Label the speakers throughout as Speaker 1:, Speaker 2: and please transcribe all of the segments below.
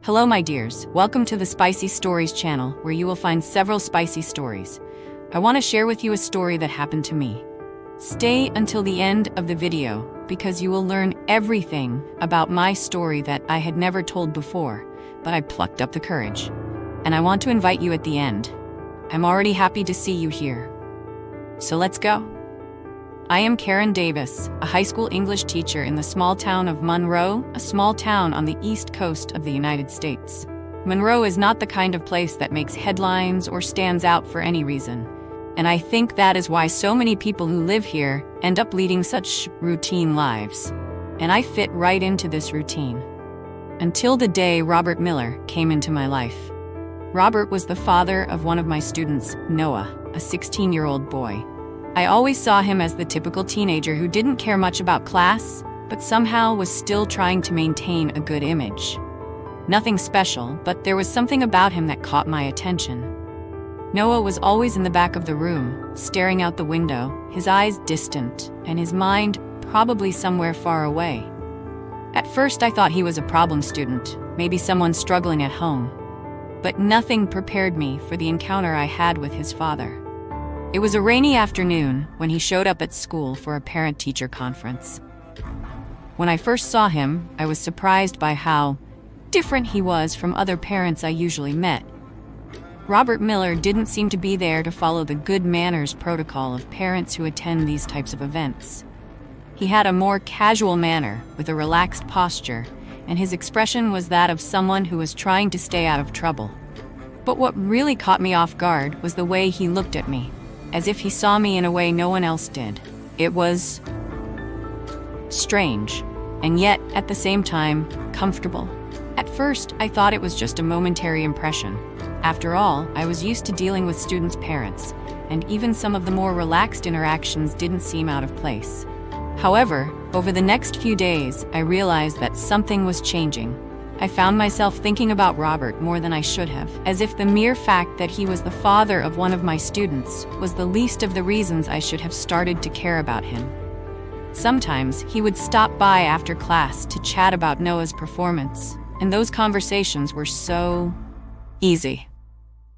Speaker 1: Hello, my dears. Welcome to the Spicy Stories channel, where you will find several spicy stories. I want to share with you a story that happened to me. Stay until the end of the video, because you will learn everything about my story that I had never told before, but I plucked up the courage. And I want to invite you at the end. I'm already happy to see you here. So let's go. I am Karen Davis, a high school English teacher in the small town of Monroe, a small town on the east coast of the United States. Monroe is not the kind of place that makes headlines or stands out for any reason. And I think that is why so many people who live here end up leading such routine lives. And I fit right into this routine. Until the day Robert Miller came into my life. Robert was the father of one of my students, Noah, a 16-year-old boy. I always saw him as the typical teenager who didn't care much about class, but somehow was still trying to maintain a good image. Nothing special, but there was something about him that caught my attention. Noah was always in the back of the room, staring out the window, his eyes distant, and his mind probably somewhere far away. At first I thought he was a problem student, maybe someone struggling at home. But nothing prepared me for the encounter I had with his father. It was a rainy afternoon when he showed up at school for a parent-teacher conference. When I first saw him, I was surprised by how different he was from other parents I usually met. Robert Miller didn't seem to be there to follow the good manners protocol of parents who attend these types of events. He had a more casual manner, with a relaxed posture, and his expression was that of someone who was trying to stay out of trouble. But what really caught me off guard was the way he looked at me, as if he saw me in a way no one else did. It was strange, and yet, at the same time, comfortable. At first, I thought it was just a momentary impression. After all, I was used to dealing with students' parents, and even some of the more relaxed interactions didn't seem out of place. However, over the next few days, I realized that something was changing. I found myself thinking about Robert more than I should have, as if the mere fact that he was the father of one of my students was the least of the reasons I should have started to care about him. Sometimes he would stop by after class to chat about Noah's performance, and those conversations were so easy.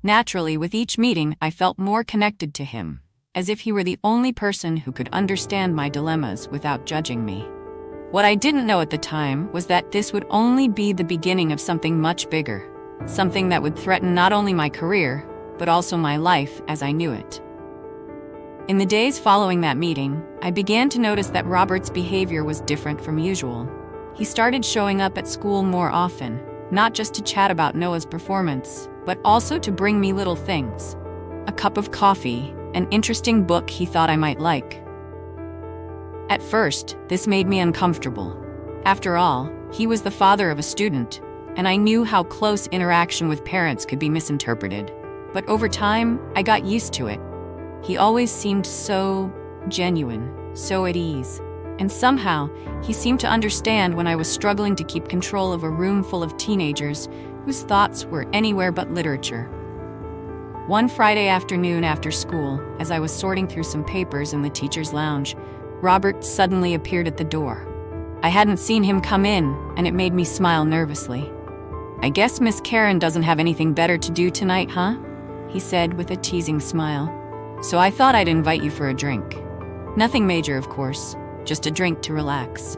Speaker 1: Naturally, with each meeting, I felt more connected to him, as if he were the only person who could understand my dilemmas without judging me. What I didn't know at the time was that this would only be the beginning of something much bigger, something that would threaten not only my career, but also my life as I knew it. In the days following that meeting, I began to notice that Robert's behavior was different from usual. He started showing up at school more often, not just to chat about Noah's performance, but also to bring me little things. A cup of coffee, an interesting book he thought I might like. At first, this made me uncomfortable. After all, he was the father of a student, and I knew how close interaction with parents could be misinterpreted. But over time, I got used to it. He always seemed so genuine, so at ease. And somehow, he seemed to understand when I was struggling to keep control of a room full of teenagers whose thoughts were anywhere but literature. One Friday afternoon after school, as I was sorting through some papers in the teacher's lounge, Robert suddenly appeared at the door. I hadn't seen him come in, and it made me smile nervously. "I guess Miss Karen doesn't have anything better to do tonight, huh?" he said with a teasing smile. "So I thought I'd invite you for a drink. Nothing major, of course, just a drink to relax."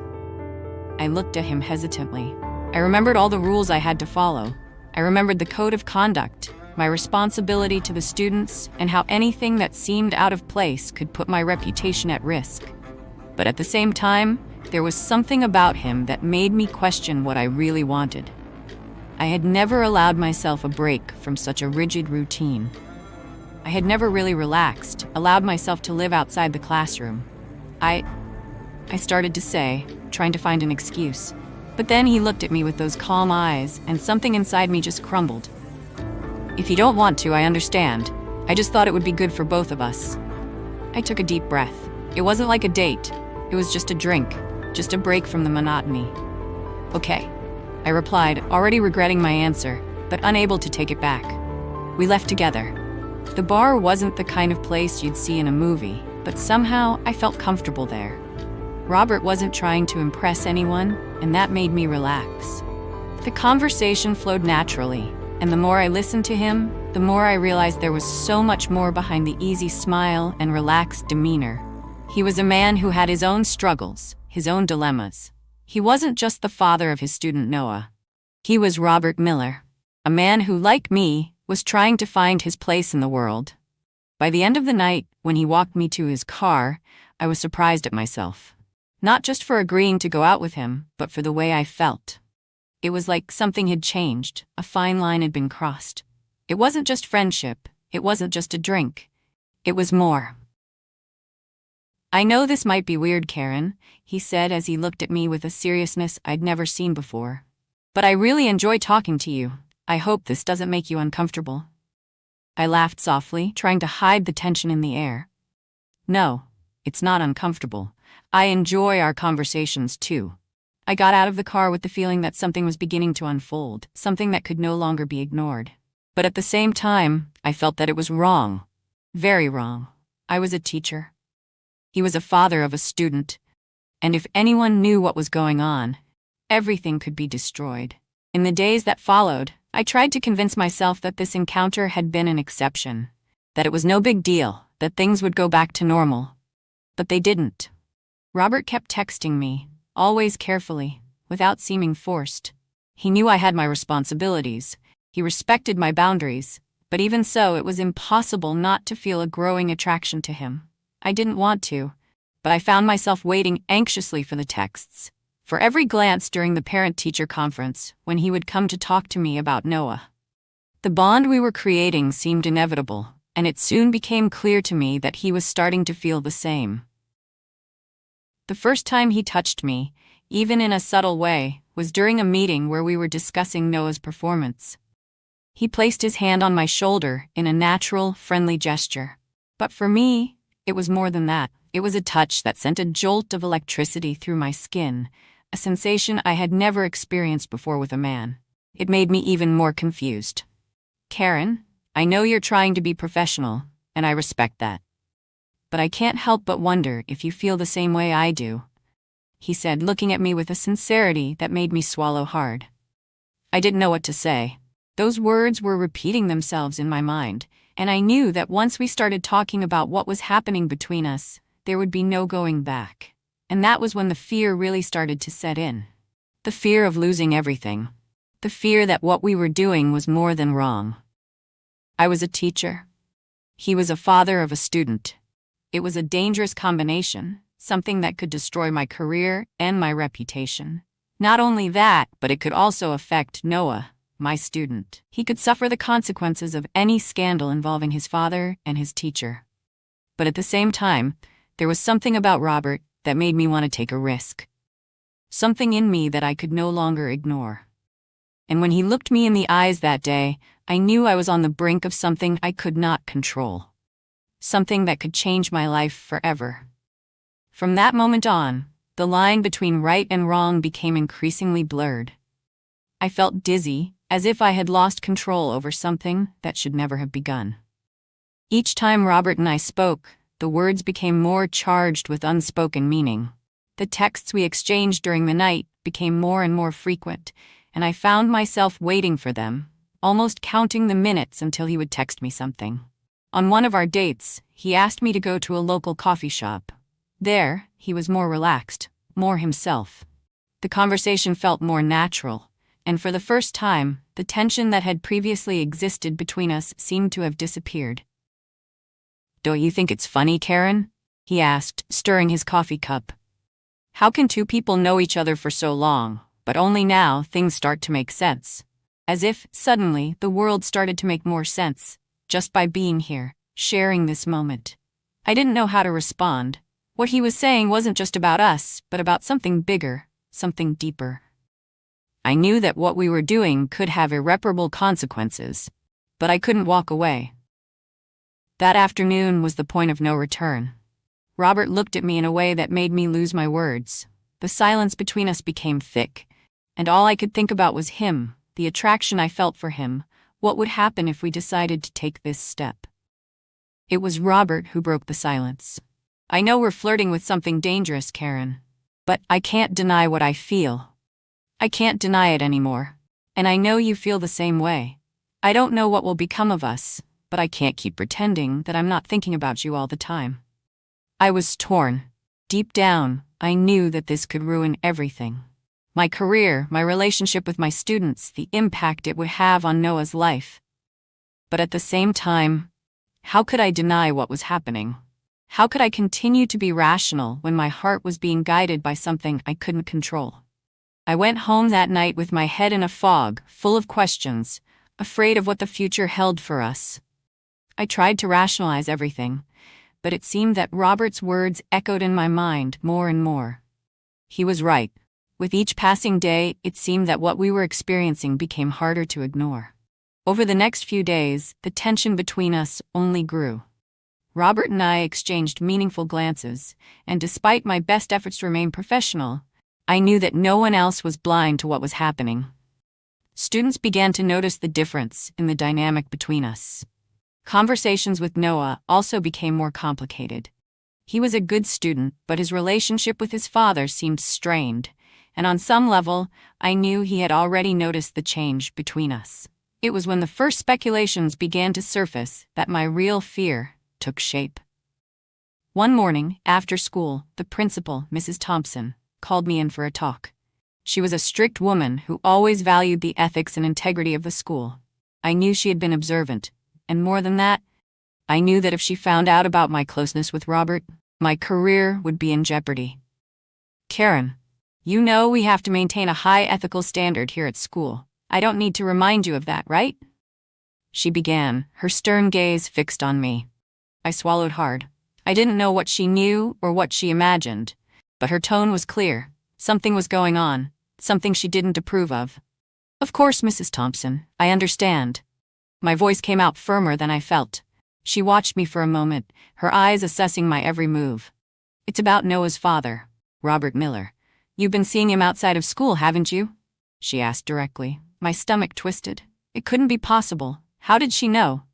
Speaker 1: I looked at him hesitantly. I remembered all the rules I had to follow. I remembered the code of conduct, my responsibility to the students, and how anything that seemed out of place could put my reputation at risk. But at the same time, there was something about him that made me question what I really wanted. I had never allowed myself a break from such a rigid routine. I had never really relaxed, allowed myself to live outside the classroom. I started to say, trying to find an excuse. But then he looked at me with those calm eyes, and something inside me just crumbled. "If you don't want to, I understand. I just thought it would be good for both of us." I took a deep breath. It wasn't like a date. It was just a drink, just a break from the monotony. "Okay," I replied, already regretting my answer, but unable to take it back. We left together. The bar wasn't the kind of place you'd see in a movie, but somehow I felt comfortable there. Robert wasn't trying to impress anyone, and that made me relax. The conversation flowed naturally, and the more I listened to him, the more I realized there was so much more behind the easy smile and relaxed demeanor. He was a man who had his own struggles, his own dilemmas. He wasn't just the father of his student Noah. He was Robert Miller, a man who, like me, was trying to find his place in the world. By the end of the night, when he walked me to his car, I was surprised at myself. Not just for agreeing to go out with him, but for the way I felt. It was like something had changed, a fine line had been crossed. It wasn't just friendship, it wasn't just a drink. It was more. "I know this might be weird, Karen," he said as he looked at me with a seriousness I'd never seen before. "But I really enjoy talking to you. I hope this doesn't make you uncomfortable." I laughed softly, trying to hide the tension in the air. "No, it's not uncomfortable. I enjoy our conversations too." I got out of the car with the feeling that something was beginning to unfold, something that could no longer be ignored. But at the same time, I felt that it was wrong. Very wrong. I was a teacher. He was a father of a student. And if anyone knew what was going on, everything could be destroyed. In the days that followed, I tried to convince myself that this encounter had been an exception, that it was no big deal, that things would go back to normal. But they didn't. Robert kept texting me, always carefully, without seeming forced. He knew I had my responsibilities. He respected my boundaries. But even so, it was impossible not to feel a growing attraction to him. I didn't want to, but I found myself waiting anxiously for the texts, for every glance during the parent-teacher conference when he would come to talk to me about Noah. The bond we were creating seemed inevitable, and it soon became clear to me that he was starting to feel the same. The first time he touched me, even in a subtle way, was during a meeting where we were discussing Noah's performance. He placed his hand on my shoulder in a natural, friendly gesture. But for me, it was more than that. It was a touch that sent a jolt of electricity through my skin, a sensation I had never experienced before with a man. It made me even more confused. "Karen, I know you're trying to be professional, and I respect that. But I can't help but wonder if you feel the same way I do," he said, looking at me with a sincerity that made me swallow hard. I didn't know what to say. Those words were repeating themselves in my mind, and I knew that once we started talking about what was happening between us, there would be no going back. And that was when the fear really started to set in. The fear of losing everything. The fear that what we were doing was more than wrong. I was a teacher. He was a father of a student. It was a dangerous combination, something that could destroy my career and my reputation. Not only that, but it could also affect Noah, my student. He could suffer the consequences of any scandal involving his father and his teacher. But at the same time, there was something about Robert that made me want to take a risk. Something in me that I could no longer ignore. And when he looked me in the eyes that day, I knew I was on the brink of something I could not control. Something that could change my life forever. From that moment on, the line between right and wrong became increasingly blurred. I felt dizzy, as if I had lost control over something that should never have begun. Each time Robert and I spoke, the words became more charged with unspoken meaning. The texts we exchanged during the night became more and more frequent, and I found myself waiting for them, almost counting the minutes until he would text me something. On one of our dates, he asked me to go to a local coffee shop. There, he was more relaxed, more himself. The conversation felt more natural, and for the first time, the tension that had previously existed between us seemed to have disappeared. "Don't you think it's funny, Karen?" he asked, stirring his coffee cup. "How can two people know each other for so long, but only now things start to make sense? As if, suddenly, the world started to make more sense, just by being here, sharing this moment." I didn't know how to respond. What he was saying wasn't just about us, but about something bigger, something deeper. I knew that what we were doing could have irreparable consequences, but I couldn't walk away. That afternoon was the point of no return. Robert looked at me in a way that made me lose my words. The silence between us became thick, and all I could think about was him, the attraction I felt for him, what would happen if we decided to take this step. It was Robert who broke the silence. "I know we're flirting with something dangerous, Karen, but I can't deny what I feel. I can't deny it anymore. And I know you feel the same way. I don't know what will become of us, but I can't keep pretending that I'm not thinking about you all the time. I was torn. Deep down, I knew that this could ruin everything. My career, my relationship with my students, the impact it would have on Noah's life. But at the same time, how could I deny what was happening? How could I continue to be rational when my heart was being guided by something I couldn't control? I went home that night with my head in a fog, full of questions, afraid of what the future held for us. I tried to rationalize everything, but it seemed that Robert's words echoed in my mind more and more. He was right. With each passing day, it seemed that what we were experiencing became harder to ignore. Over the next few days, the tension between us only grew. Robert and I exchanged meaningful glances, and despite my best efforts to remain professional, I knew that no one else was blind to what was happening. Students began to notice the difference in the dynamic between us. Conversations with Noah also became more complicated. He was a good student, but his relationship with his father seemed strained, and on some level, I knew he had already noticed the change between us. It was when the first speculations began to surface that my real fear took shape. One morning, after school, the principal, Mrs. Thompson, called me in for a talk. She was a strict woman who always valued the ethics and integrity of the school. I knew she had been observant, and more than that, I knew that if she found out about my closeness with Robert, my career would be in jeopardy. "Karen, you know we have to maintain a high ethical standard here at school. I don't need to remind you of that, right?" She began, her stern gaze fixed on me. I swallowed hard. I didn't know what she knew or what she imagined, but her tone was clear. Something was going on, something she didn't approve of. "Of course, Mrs. Thompson, I understand." My voice came out firmer than I felt. She watched me for a moment, her eyes assessing my every move. "It's about Noah's father, Robert Miller. You've been seeing him outside of school, haven't you?" she asked directly. My stomach twisted. It couldn't be possible. How did she know?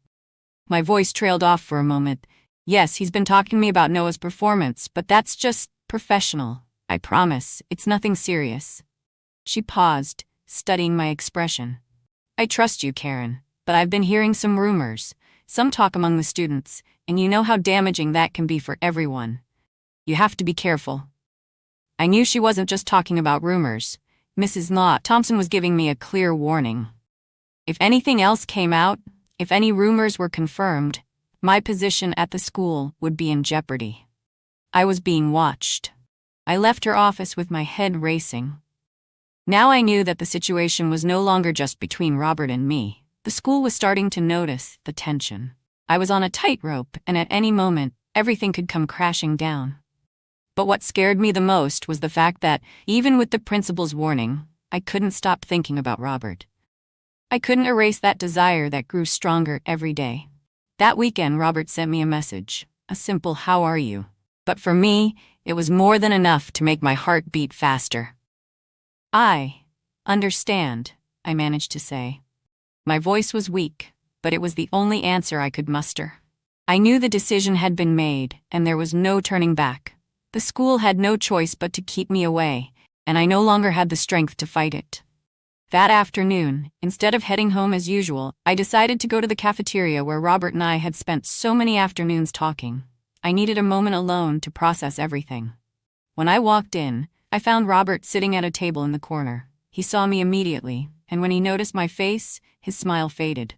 Speaker 1: My voice trailed off for a moment. "Yes, he's been talking to me about Noah's performance, but that's just professional. I promise, it's nothing serious." She paused, studying my expression. "I trust you, Karen, but I've been hearing some rumors, some talk among the students, and you know how damaging that can be for everyone. You have to be careful." I knew she wasn't just talking about rumors. Mrs. Thompson was giving me a clear warning. If anything else came out, if any rumors were confirmed, my position at the school would be in jeopardy. I was being watched. I left her office with my head racing. Now I knew that the situation was no longer just between Robert and me. The school was starting to notice the tension. I was on a tightrope, and at any moment, everything could come crashing down. But what scared me the most was the fact that, even with the principal's warning, I couldn't stop thinking about Robert. I couldn't erase that desire that grew stronger every day. That weekend, Robert sent me a message, a simple "How are you?" But for me, it was more than enough to make my heart beat faster. "I understand," I managed to say. My voice was weak, but it was the only answer I could muster. I knew the decision had been made, and there was no turning back. The school had no choice but to keep me away, and I no longer had the strength to fight it. That afternoon, instead of heading home as usual, I decided to go to the cafeteria where Robert and I had spent so many afternoons talking. I needed a moment alone to process everything. When I walked in, I found Robert sitting at a table in the corner. He saw me immediately, and when he noticed my face, his smile faded.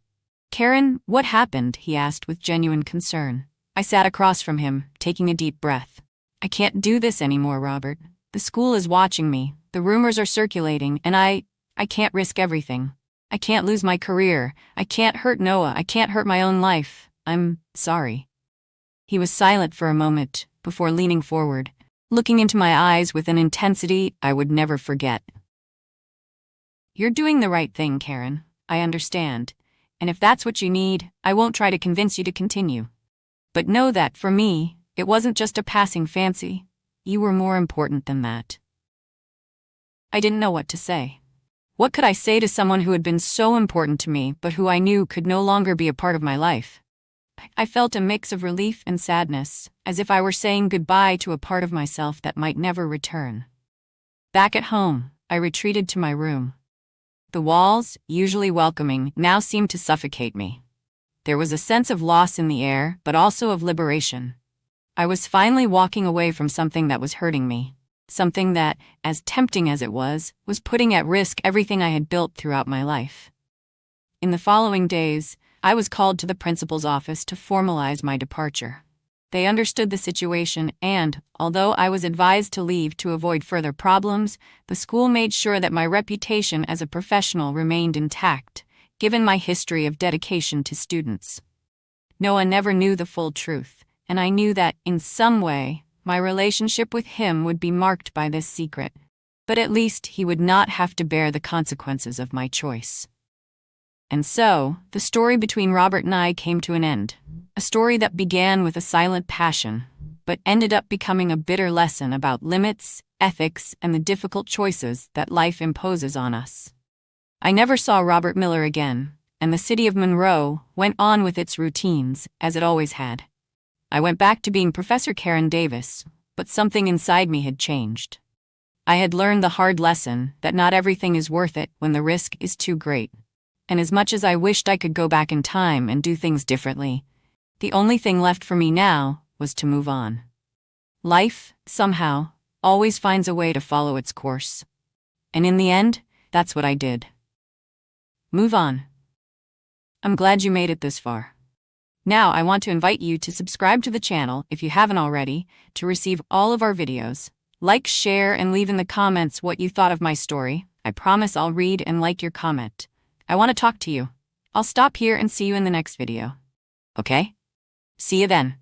Speaker 1: "Karen, what happened?" he asked with genuine concern. I sat across from him, taking a deep breath. "I can't do this anymore, Robert. The school is watching me, the rumors are circulating, and I can't risk everything. I can't lose my career. I can't hurt Noah. I can't hurt my own life. I'm sorry." He was silent for a moment before leaning forward, looking into my eyes with an intensity I would never forget. "You're doing the right thing, Karen. I understand. And if that's what you need, I won't try to convince you to continue. But know that, for me, it wasn't just a passing fancy. You were more important than that." I didn't know what to say. What could I say to someone who had been so important to me, but who I knew could no longer be a part of my life? I felt a mix of relief and sadness, as if I were saying goodbye to a part of myself that might never return. Back at home, I retreated to my room. The walls, usually welcoming, now seemed to suffocate me. There was a sense of loss in the air, but also of liberation. I was finally walking away from something that was hurting me. Something that, as tempting as it was putting at risk everything I had built throughout my life. In the following days, I was called to the principal's office to formalize my departure. They understood the situation and, although I was advised to leave to avoid further problems, the school made sure that my reputation as a professional remained intact, given my history of dedication to students. Noah never knew the full truth, and I knew that, in some way, my relationship with him would be marked by this secret. But at least he would not have to bear the consequences of my choice. And so, the story between Robert and I came to an end. A story that began with a silent passion, but ended up becoming a bitter lesson about limits, ethics, and the difficult choices that life imposes on us. I never saw Robert Miller again, and the city of Monroe went on with its routines, as it always had. I went back to being Professor Karen Davis, but something inside me had changed. I had learned the hard lesson that not everything is worth it when the risk is too great. And as much as I wished I could go back in time and do things differently, the only thing left for me now was to move on. Life, somehow, always finds a way to follow its course. And in the end, that's what I did. Move on. I'm glad you made it this far. Now I want to invite you to subscribe to the channel if you haven't already, to receive all of our videos. Like, share, and leave in the comments what you thought of my story. I promise I'll read and like your comment. I want to talk to you. I'll stop here and see you in the next video. Okay? See you then.